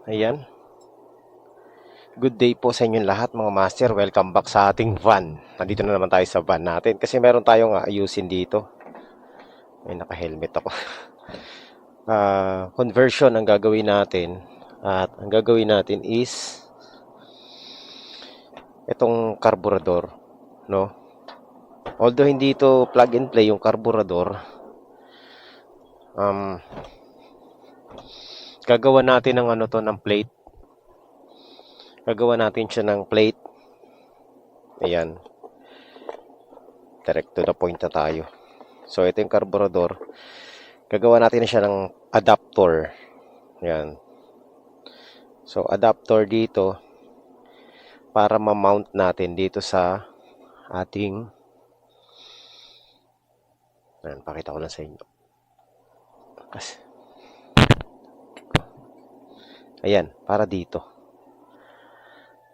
Ayan. Good day po sa inyong lahat mga master. Welcome back sa ating van. Nandito na naman tayo sa van natin kasi meron tayong ayusin dito. May naka-helmet ako. Conversion ang gagawin natin. At ang gagawin natin is itong carburetor, no? Although hindi ito plug and play yung carburetor, gagawa natin ng ng plate. Gagawa natin siya ng plate. Ayan. Direct to the point na tayo. So, ito yung carburetor. Gagawa natin siya ng adapter. Ayan. So, adapter dito para ma-mount natin dito sa ating ayan, pakita ko lang sa inyo. Kasi ayan, para dito.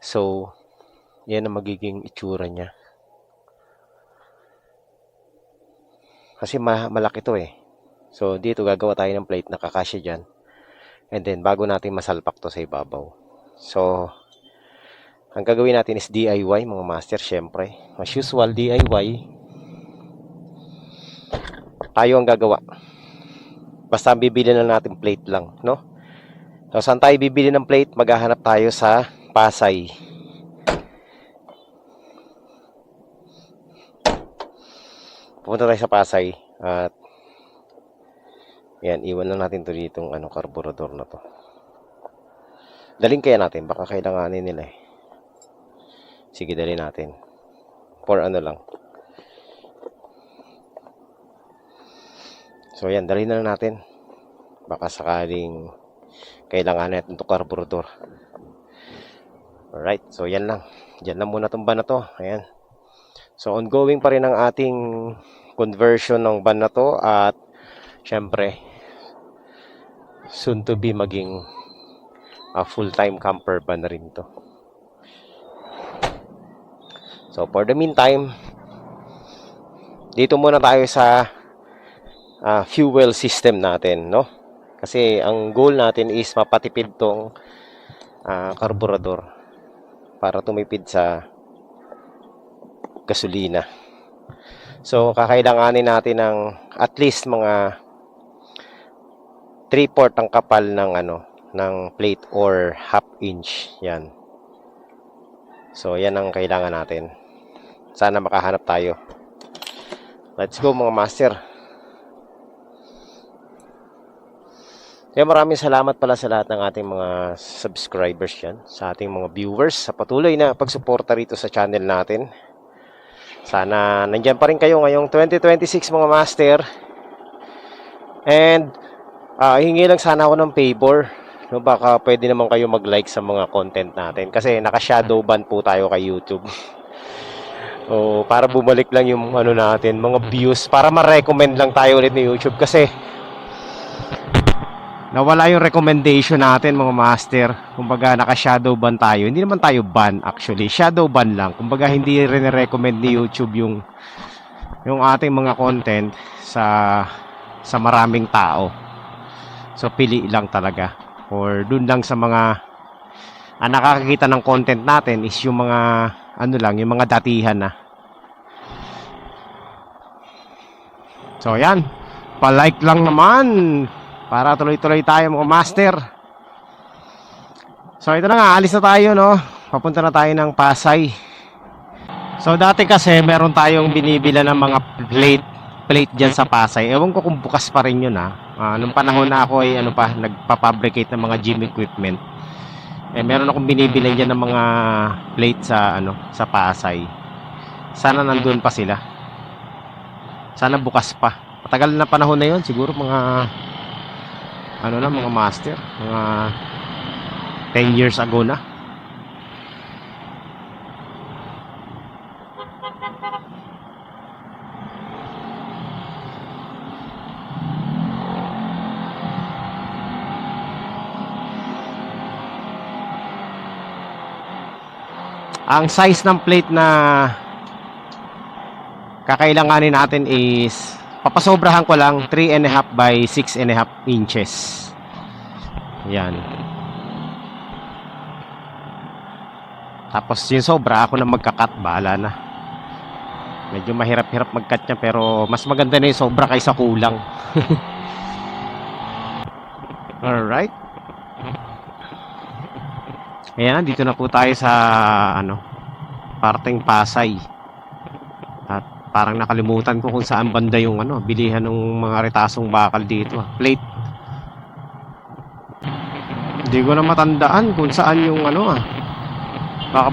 So, yan ang magiging itsura niya. Kasi malaki to eh. So, dito gagawa tayo ng plate na kakasya dyan. And then, bago natin masalpak to sa ibabaw. So, ang gagawin natin is DIY, mga master, syempre. As usual, DIY. Tayo ang gagawa. Basta bibili na natin plate lang, no? So, saan tayo bibili ng plate? Maghahanap tayo sa Pasay. Pupunta tayo sa Pasay at yan, iwan lang natin to ditong carburetor na to. Daling kaya natin, baka kailanganin nila eh. Sige, dali natin. For lang. So yan, dali na lang natin. Baka sakaling kailangan natin itong carburetor. Alright, so yan lang. Diyan lang muna itong van na to. Ayan. So ongoing pa rin ang ating conversion ng van na to. At syempre, soon to be maging full-time camper van na rin to. So for the meantime, dito muna tayo sa fuel system natin, no? Kasi ang goal natin is mapatipid tong carburetor para tumipid sa gasolina. So, kakailanganin natin ng at least mga 3/4 ang kapal ng ng plate or 1/2 inch. Yan. So, yan ang kailangan natin. Sana makahanap tayo. Let's go mga master. Kaya maraming salamat pala sa lahat ng ating mga subscribers yan, sa ating mga viewers, sa patuloy na pagsuporta rito sa channel natin. Sana nandyan pa rin kayo ngayong 2026 mga master. And hingi lang sana ako ng favor, no? Baka pwede naman kayo mag-like sa mga content natin kasi naka-shadow ban po tayo kay YouTube. O para bumalik lang yung natin, mga views, para ma-recommend lang tayo ulit ni YouTube kasi nawala yung recommendation natin mga master. Kumbaga naka-shadow ban tayo. Hindi naman tayo ban actually. Shadow ban lang. Kumbaga hindi rin recommend ni YouTube yung ating mga content sa maraming tao. So pili lang talaga. Or dun lang sa mga nakakakita ng content natin is yung mga yung mga datihan na. So yan. Pa-like lang naman para tuloy-tuloy tayo mga master. So ito na nga, alis na tayo, no? Papunta na tayo ng Pasay. So dati kasi meron tayong binibila ng mga plate dyan sa Pasay. Ewan ko kung bukas pa rin yun nung panahon na ako ay nagpapabricate ng mga gym equipment. Meron akong binibili dyan ng mga plate sa Pasay. Sana nandun pa sila. Sana bukas pa. Matagal na panahon na yun, siguro mga mga master, mga 10 years ago na. Ang size ng plate na kakailanganin natin is papasobrahan ko lang 3.5 by 6.5 inches. Yan. Tapos yung sobra, ako na magkakat, bahala na. Medyo mahirap-hirap mag-cut niya, pero mas maganda na yung sobra kaysa kulang. Alright. Ayan, dito na po tayo sa parteng Pasay. At parang nakalimutan ko kung saan banda yung bilihan ng mga retasong bakal dito. Plate. Hindi ko na matandaan kung saan yung baka,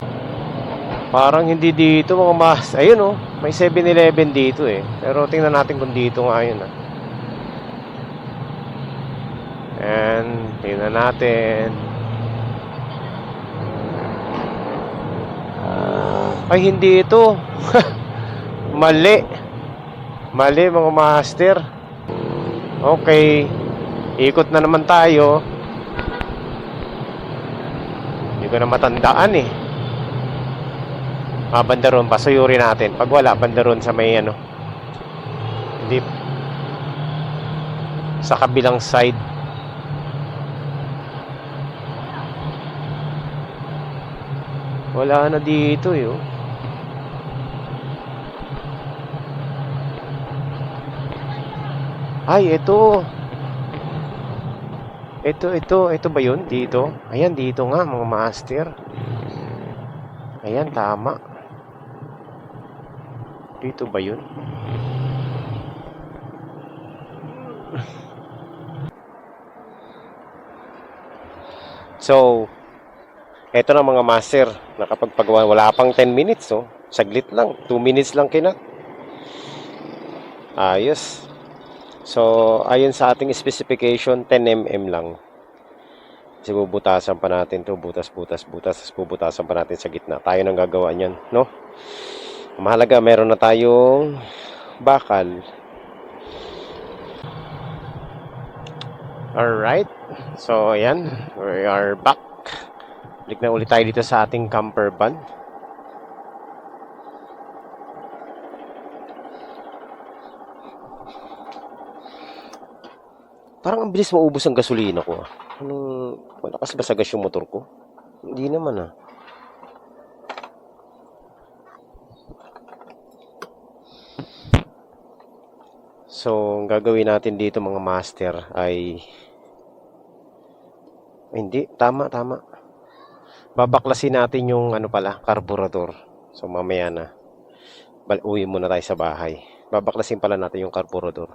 parang hindi dito mga mas. Ayun may 7-Eleven dito eh. Pero tingnan natin kung dito nga yun And tingnan natin. Ay, hindi ito. Mali. Mali mga master. Okay. Ikot na naman tayo. Hindi ko na matandaan eh. Banda ron, pasuyuri natin. Pag wala, banda ron sa may Hindi. Sa kabilang side. Wala na dito eh. Ay, ito. Ito ba yun? Dito? Ayan, dito nga mga master. Ayan, tama. Dito ba yun? So, eto na mga master. Nakapagpagawa, wala pang 10 minutes saglit lang, 2 minutes lang kinat. Ayos. So, ayon sa ating specification, 10 mm lang. Kasi bubutasan pa natin to, butas, tapos bubutasan pa natin sa gitna. Tayo nang gagawa niyan, no? Mahalaga, meron na tayong bakal. Alright. So, ayan. We are back. Balik na ulit tayo dito sa ating camper van. Parang ang bilis maubos ang gasolina ko. Malakas ba sa gas yung motor ko? Hindi naman So, ang gagawin natin dito mga master ay hindi, tama. Babaklasin natin yung carburetor. So, mamaya na. Uwi muna tayo sa bahay. Babaklasin pala natin yung carburetor.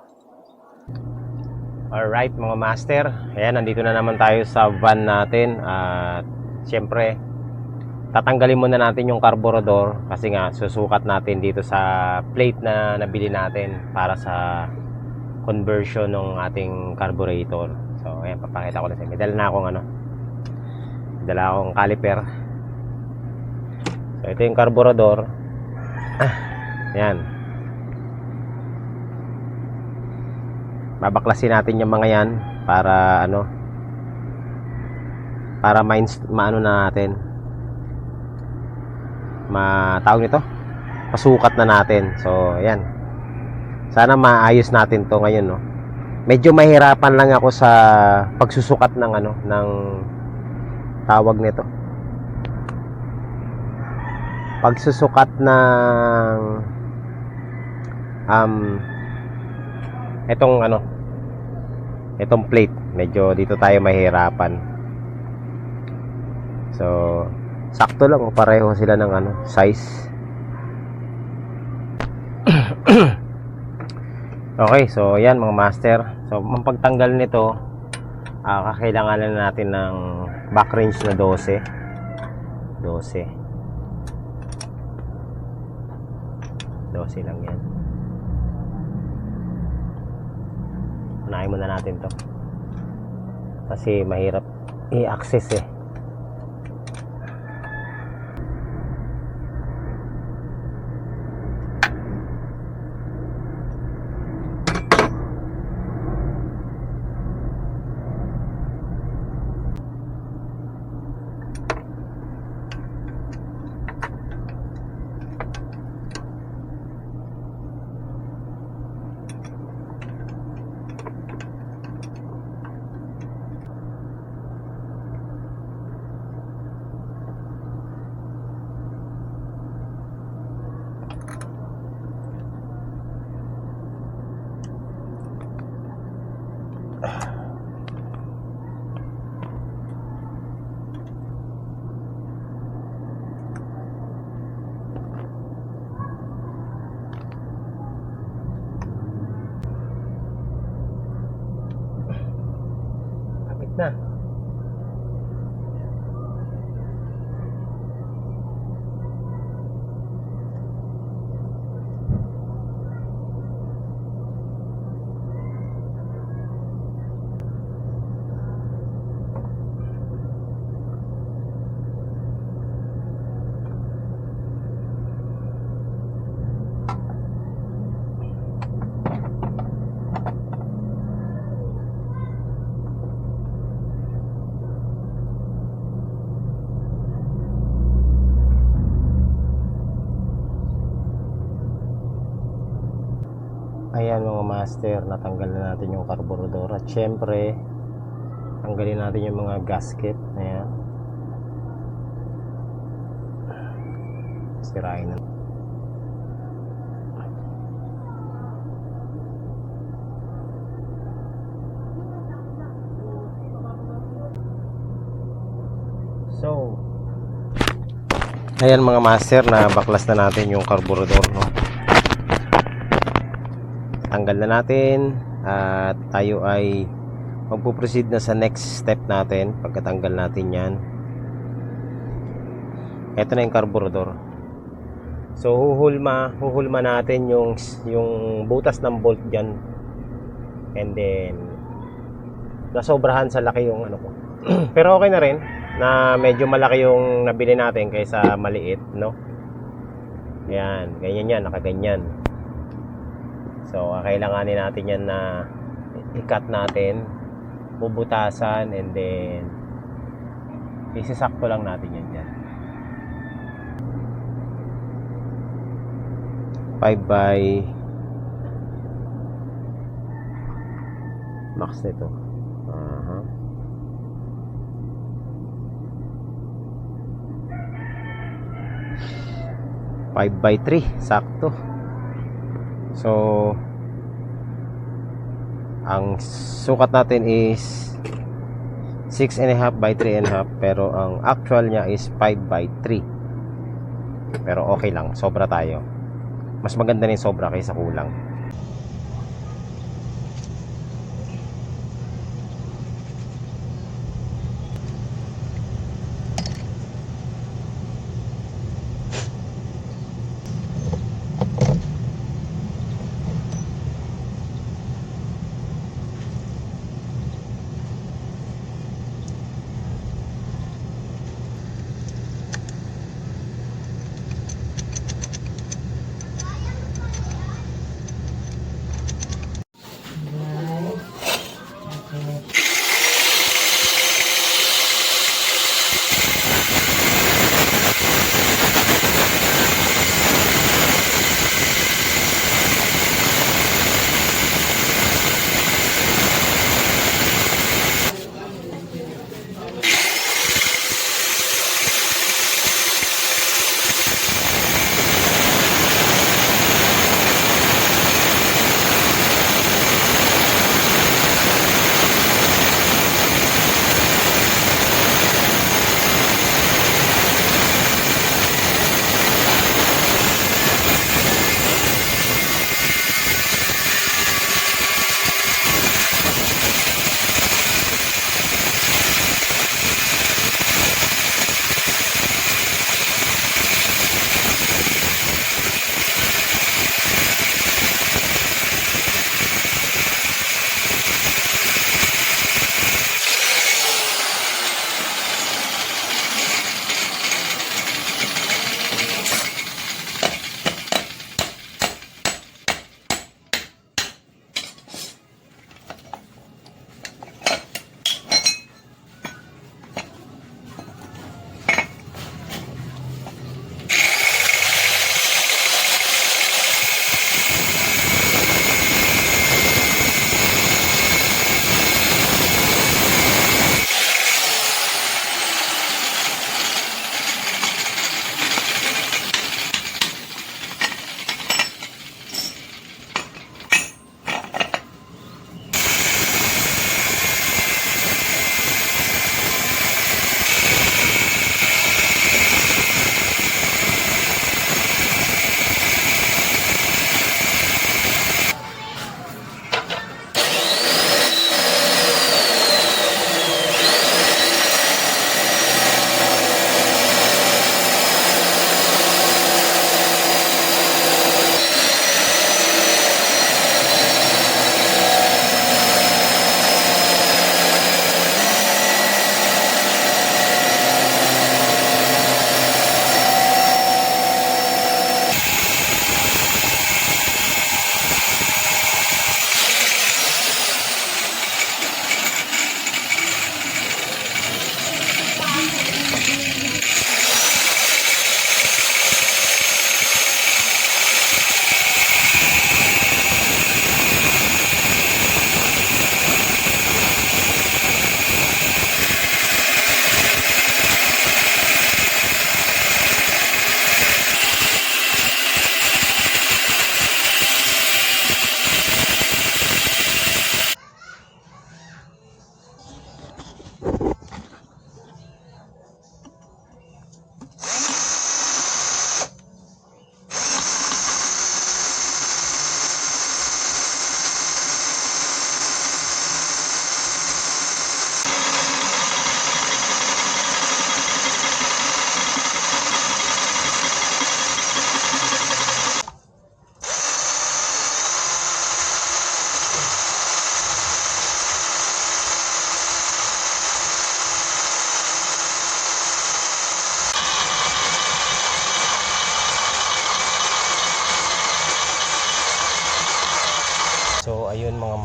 Alright mga master, ayan, nandito na naman tayo sa van natin. At syempre tatanggalin muna natin yung carburetor kasi nga susukat natin dito sa plate na nabili natin para sa conversion ng ating carburetor. So ayan, papakita ko na sa inyo. Dala akong caliper. So ito yung carburetor. Ayan, babaklasin natin yung mga yan para para maano na natin, tawag nito, pasukat na natin. So ayan, sana maayos natin to ngayon Medyo mahirapan lang ako sa pagsusukat ng ng tawag nito, pagsusukat ng itong plate. Medyo dito tayo mahirapan. So sakto lang pareho sila ng size. Okay, so yan mga master. So mapagtanggal nito, kakailanganan natin ng back range na 12 lang yan. Unahin muna natin to kasi mahirap i-access Ayan mga master, natanggal na natin yung carburetor at syempre tanggalin natin yung mga gasket. Ayan, sirain na. So ayan mga master, na baklas na natin yung carburetor, no? Tanggal na natin at tayo ay magpo-proceed na sa next step natin. Pagkatanggal natin yan, eto na yung carburetor. So huhulma natin yung butas ng bolt diyan, and then nasobrahan sa laki yung ano ko. Pero okay na rin na medyo malaki yung nabili natin kaysa maliit, no? Ayan, ganyan yan, nakaganyan. So kailanganin natin yan na i-cut natin, bubutasan, and then isisakto lang natin yan dyan. 5 by max nito. 5 by 3 sakto. So ang sukat natin is 6.5 by 3.5, pero ang actual niya is 5 by 3. Pero okay lang, sobra tayo. Mas maganda rin sobra kaysa kulang.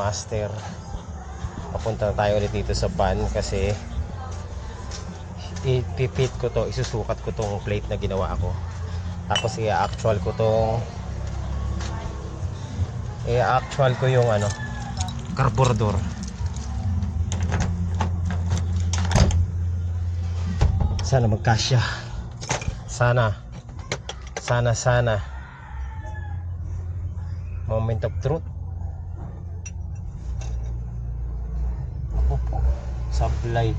master. Papunta na tayo ulit dito sa van kasi ipipit ko to, isusukat ko tong plate na ginawa ko. Tapos i-actual ko yung carburetor. Sana magkasya. Sana. Moment of truth. Sablay.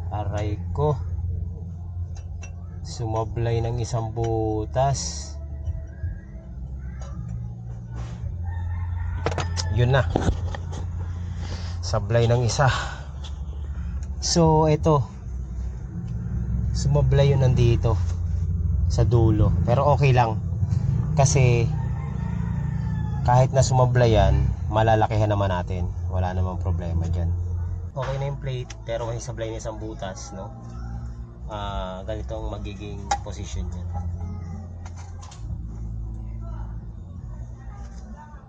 Aray ko. Sumablay ng isang butas. Yun na. Sablay ng isa. So ito, sumablay yun nandito sa dulo. Pero okay lang kasi kahit na sumablay yan, malalakihan naman natin. Wala namang problema dyan. Okay na yung plate pero may sablay na isang butas, no? Ganito ang magiging position niya.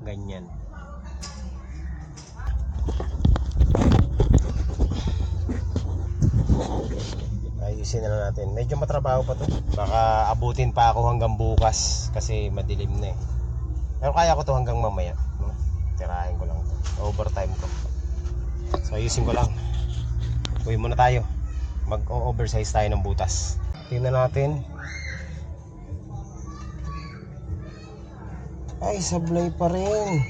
Ganyan. Ayusin na lang natin. Medyo matrabaho pa to. Baka abutin pa ako hanggang bukas kasi madilim na eh. Pero kaya ko to hanggang mamaya, no? Tirahin ko lang to. Overtime ko. So ayusin ko lang. Uwi muna tayo. Mag-oversize tayo ng butas. Tingnan natin. Ay, sablay pa rin.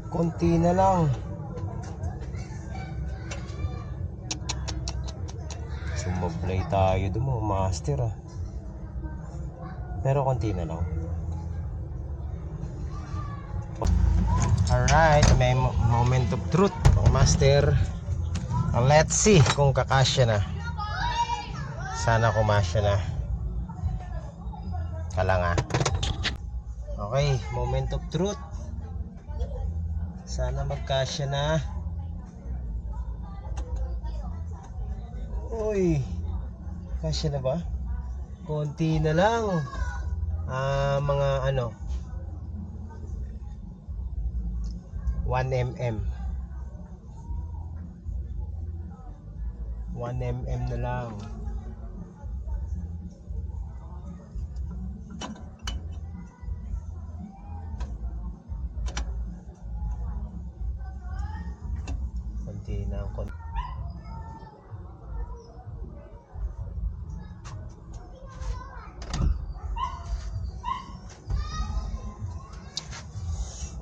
Konti na lang. Sumablay tayo doon mo, master ah. Pero konti na lang. Alright, may moment of truth, master. Let's see kung kakasya na. Sana kumasya na. Kalanga. Okay, moment of truth. Sana magkasya na. Uy, kasya na ba? Konti na lang. Mga 1 mm. 1 mm na lang. Konti na ang konti.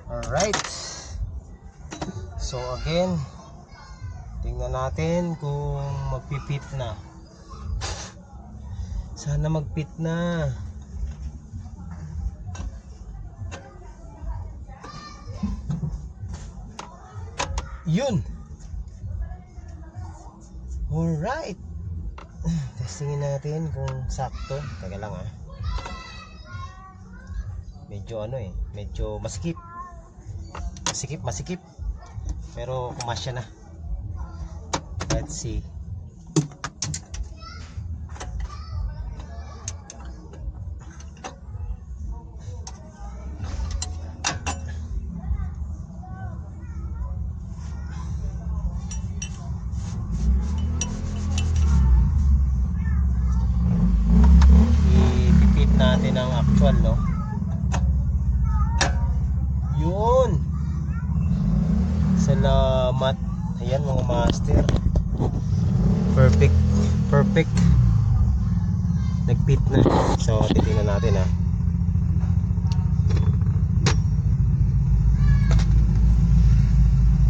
Alright. So again, tingnan natin kung magpipit na. Sana magpit na. Yun. Alright. Testingin natin kung sakto. Teka lang ah. Medyo medyo masikip. Masikip. Pero kumasya na. Let's see. I-repeat natin ang actual, no? Yun. Salamat. Ayan mga master. Perfect. Nagpit na. So titingnan natin ah.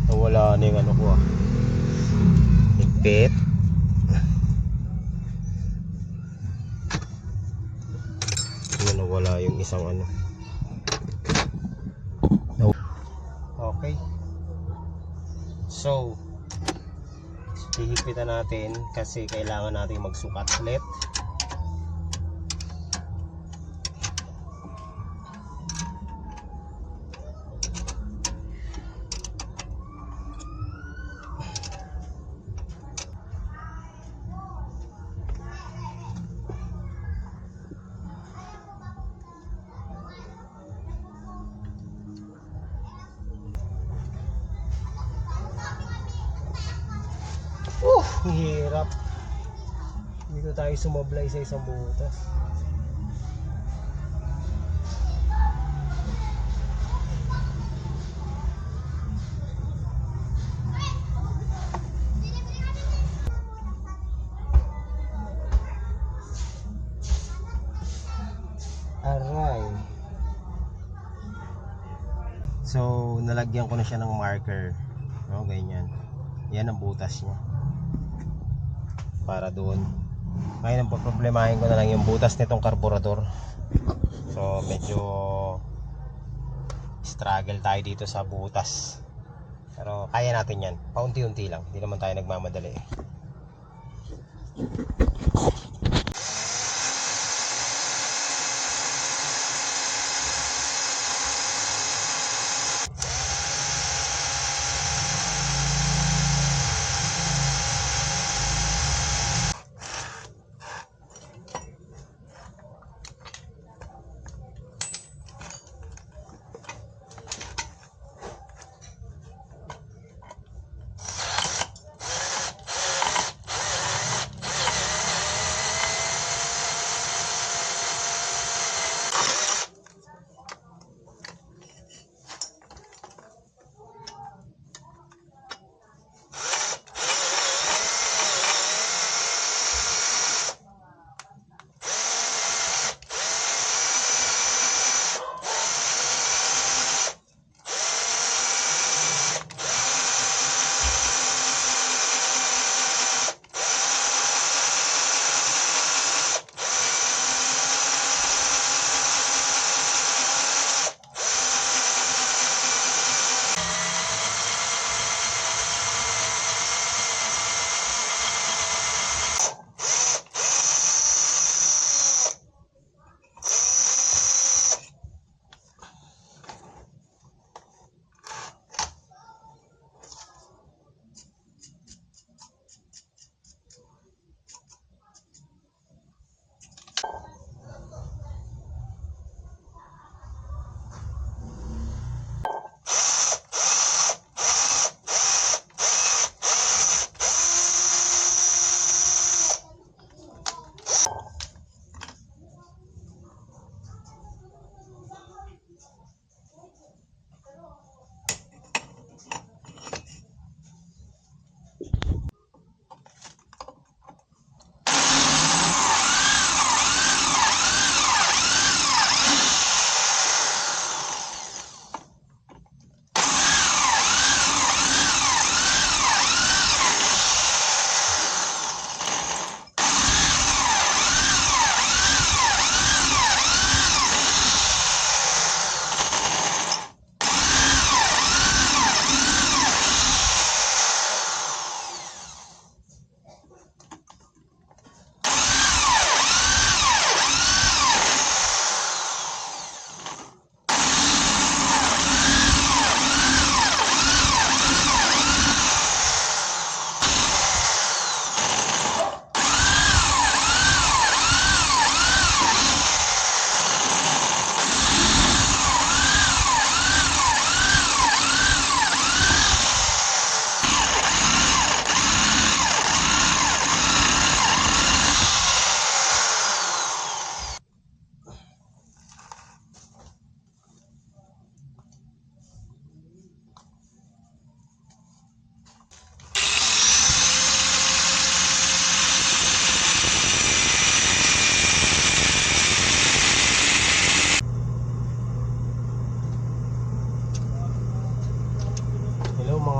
Nawala na yung ko ah. Nagpit. Nawala yung isang Okay. So hihipitan natin kasi kailangan natin magsukat ulit. Ang hirap. Dito tayo sumablay sa isang butas. Aray. So, nalagyan ko na siya ng marker. No, ganyan. Yan ang butas niya. Para doon. Ngayon ang problemahin ko na lang yung butas nitong karburador. So, medyo struggle tayo dito sa butas. Pero kaya natin yan. Paunti-unti lang. Hindi naman tayo nagmamadali.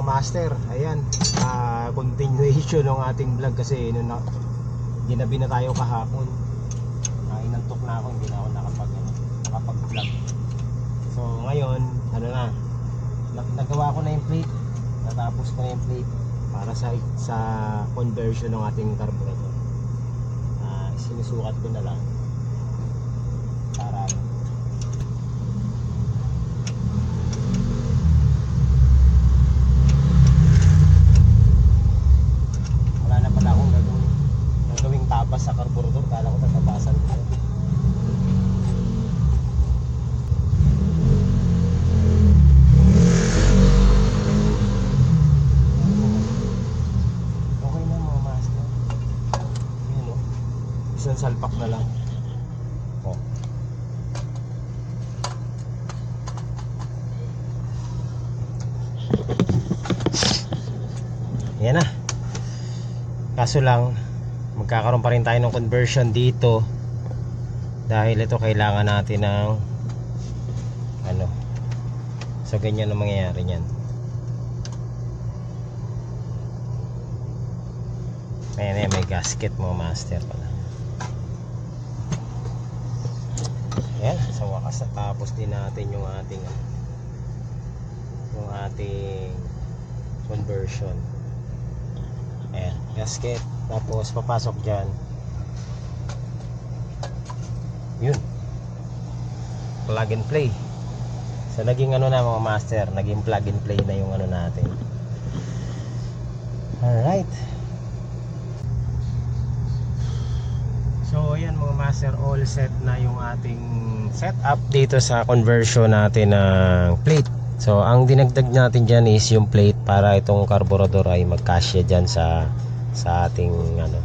Master, ayan, continuation ng ating vlog kasi ginabi na tayo kahapon. Inantok na ako, hindi na ako nakapag-vlog. So ngayon, ano na, nagawa ko na yung plate, natapos ko na yung plate para sa conversion ng ating carburetor. Sinusukat ko na lang para sa carburetor, kala ko tatabasan ko. Okay na mo. isang salpak na lang. Oh. Yan na. Kaso lang, magkakaroon pa rin tayo ng conversion dito dahil ito kailangan natin ng ano. So ganyan ang mangyayari niyan. Ayan, may gasket mga master pala. Ayan, sa wakas natapos din natin yung ating conversion. Ayan, gasket. Tapos papasok dyan. Yun, plug and play. So naging ano na mga master, naging plug and play na yung ano natin. Alright. So ayan mga master, all set na yung ating setup dito sa conversion natin ng plate. So ang dinagdag natin dyan is yung plate para itong carburetor ay magkasya dyan sa ating ano,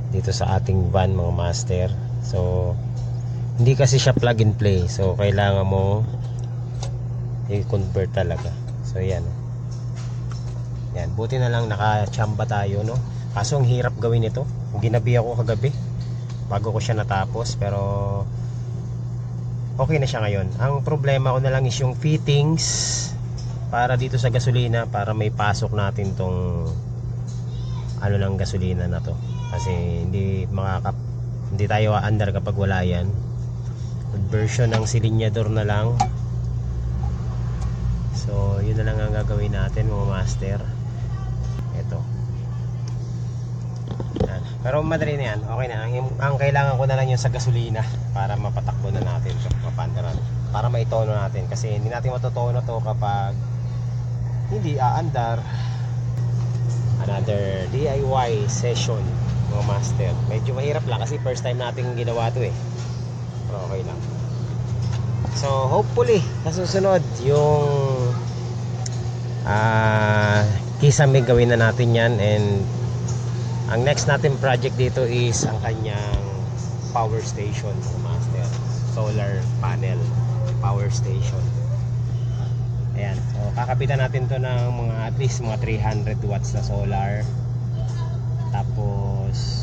dito sa ating van mga master. So hindi kasi siya plug and play, so kailangan mo i-convert talaga. So yan, yan, buti na lang nakachamba tayo, no? Kaso ang hirap gawin ito. Ginabi ako kagabi bago ko siya natapos, pero okay na siya ngayon. Ang problema ko na lang is yung fittings para dito sa gasolina, para may pasok natin tong ano ng gasolina na to, kasi hindi tayo aandar kapag wala yan. Conversion ng silinyador na lang. So yun na lang ang gagawin natin mga master. Ito. Yan. Pero madali na yan, okay na. Ang kailangan ko na lang yung sa gasolina para mapatakbo na natin ito, mapandaran, para maitono natin, kasi hindi natin matutono to kapag hindi aandar. Another DIY session mga master. Medyo mahirap lang kasi first time natin ginawa to eh. Pero okay lang. So hopefully sa susunod yung kisame gawin na natin yan, and ang next natin project dito is ang kanyang power station mga master. Solar panel power station. Ayan, so kakapitan natin to ng mga at least mga 300 watts na solar. Tapos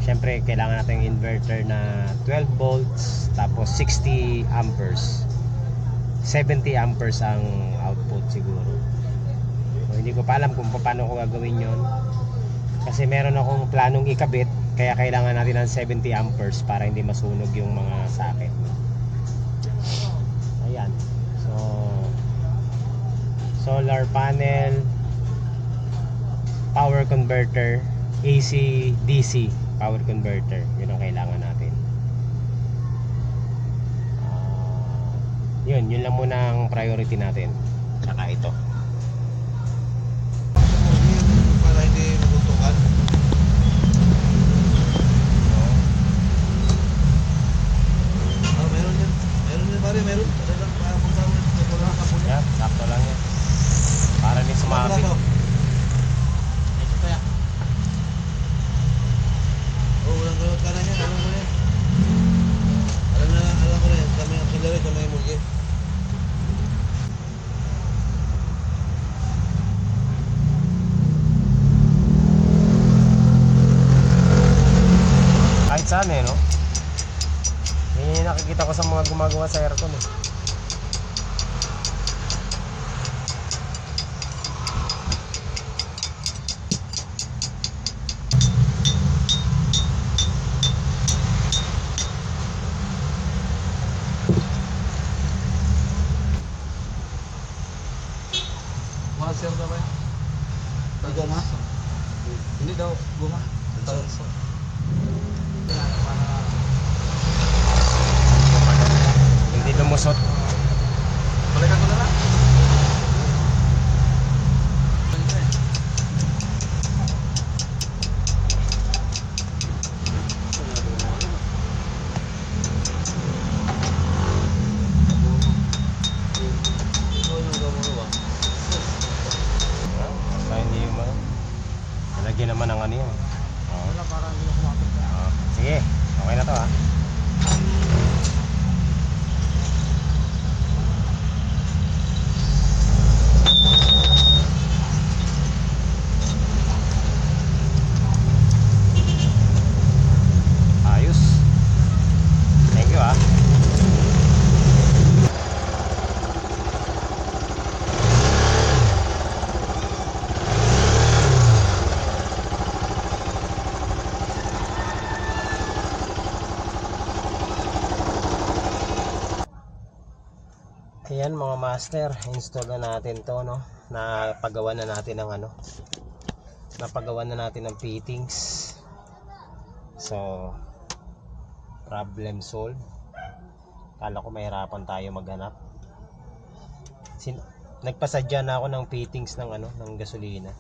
syempre kailangan natin ng inverter na 12 volts, tapos 60 amperes, 70 amperes ang output siguro. So, hindi ko pa alam kung paano ko gagawin yon, kasi meron akong planong ikabit, kaya kailangan natin ng 70 amperes para hindi masunog yung mga socket. Ayan, so solar panel, power converter, AC DC power converter, yun ang kailangan natin. Yun lang muna ang priority natin, saka ito para hindi magutukan. Meron yan pare, meron. Talagang pagkawin, wala ka po. yan, sakto lang yan para hindi sumabit. Ito kaya. Walang galot ka na yan, alam ko na yan. Alam ko na yan, kami ang kilari, kami ang mulgi. Kahit saan eh, no? Yan yung nakikita ko sa mga gumagawa sa aircon eh. Master na ba yan? Hindi na? Hindi daw, guma. Tanso. Hindi lumusot. Balikan ko na lang. Lagyan naman ng ano yun. Oh. Wala, parang hindi ako makapit. Oh. Sige, okay na to ha. Ayos. Thank you ha. Ayan mga master, install na natin to, no. Napagawa na natin ng ano. Napagawa na natin ng fittings. So problem solved. Kala ko mahirapan tayo maghanap. Nagpasadya na ako ng fittings ng ano, ng gasolina.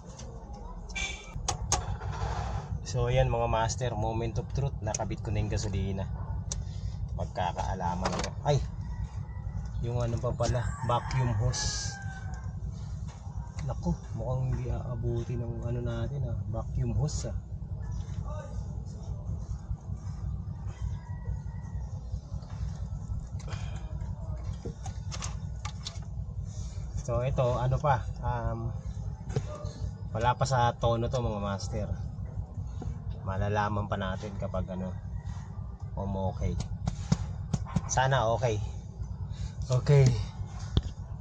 So ayan mga master, moment of truth, nakabit ko na yung gasolina. Magkakaalaman ko. Ay, yung ano pa pala, vacuum hose. Naku, mukhang hindi aabuti ng ano natin vacuum hose So ito, ano pa, wala pa sa tono to mga master. Malalaman pa natin kapag ano, okay. Sana okay. Okay.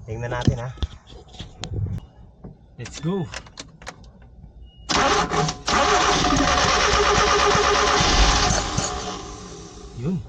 Tingnan natin ha. Let's go. Yun.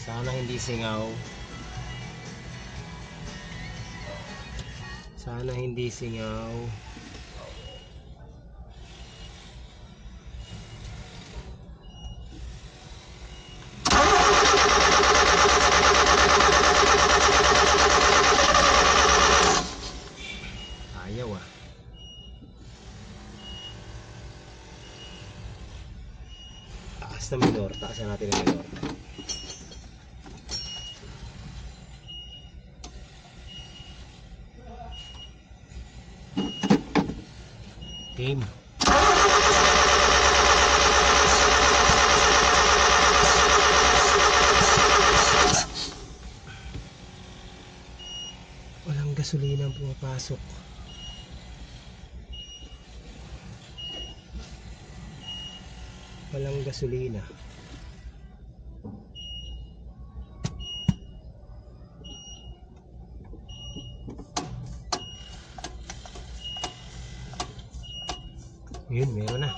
Sana hindi singaw. Sana hindi singaw. Ayaw Taas na minor. Taasan natin ang minor. Game. Walang gasolina ang pumapasok. Walang gasolina. Yun, meron na.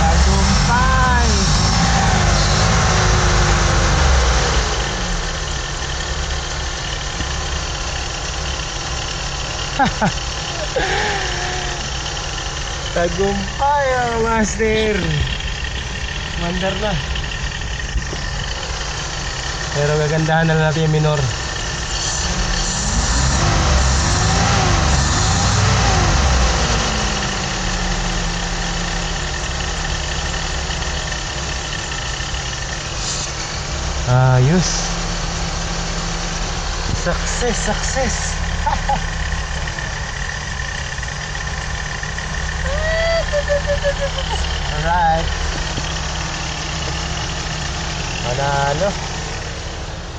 Tagumpay! Tagumpay ang master. Mandar na. Pero gagandahan na natin yung minor. Ayos. Success, success. Alright. Manalo.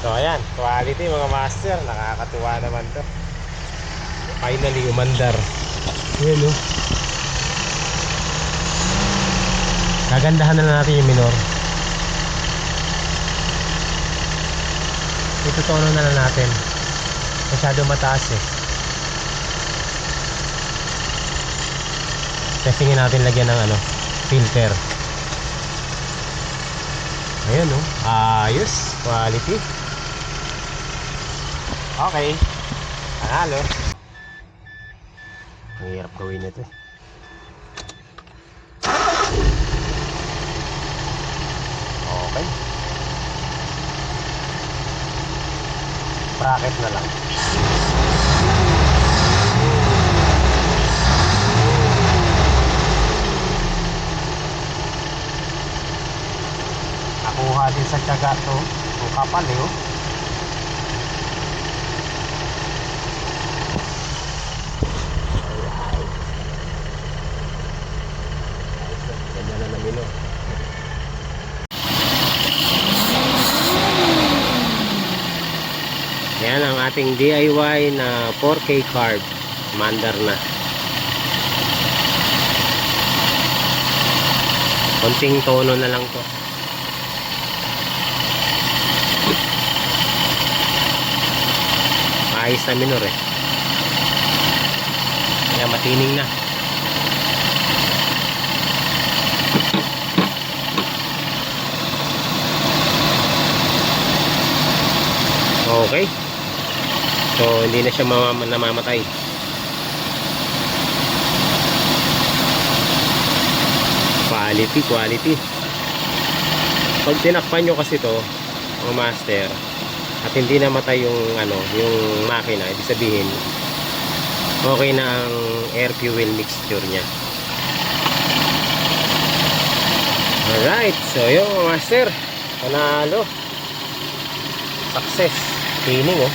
So ayan, quality mga master. Nakakatuwa naman to. Finally umandar. Yan o. Gagandahan na natin yung minor. itutono na lang natin. Masyado mataas eh. Testingin natin lagyan ng ano, filter. Ayan oh, ayos, quality. Okay, panalo. Ang hirap gawin ito eh. Okay. Bracket na lang. Nakuha din sa tiyaga to. Ang kapal eh oh. Ganda na namin oh. Yan ang ating DIY na 4K carb. Mandar na. Konting tono na lang to. Ayos na minor eh. Kaya matining na. Okay. So hindi na siya namamatay. Quality. Pag tinakpan nyo kasi to, mga master, at hindi namatay yung ano, yung makina, ibig sabihin okay na ang air fuel mixture niya. Alright, so yun mga master, panalo. Success. Cleaning oh.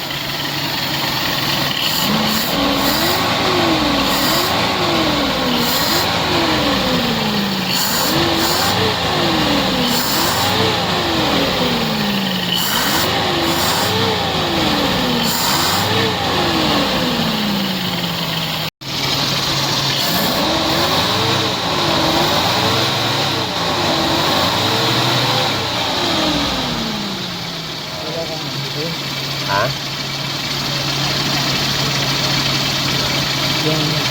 Ha? Yung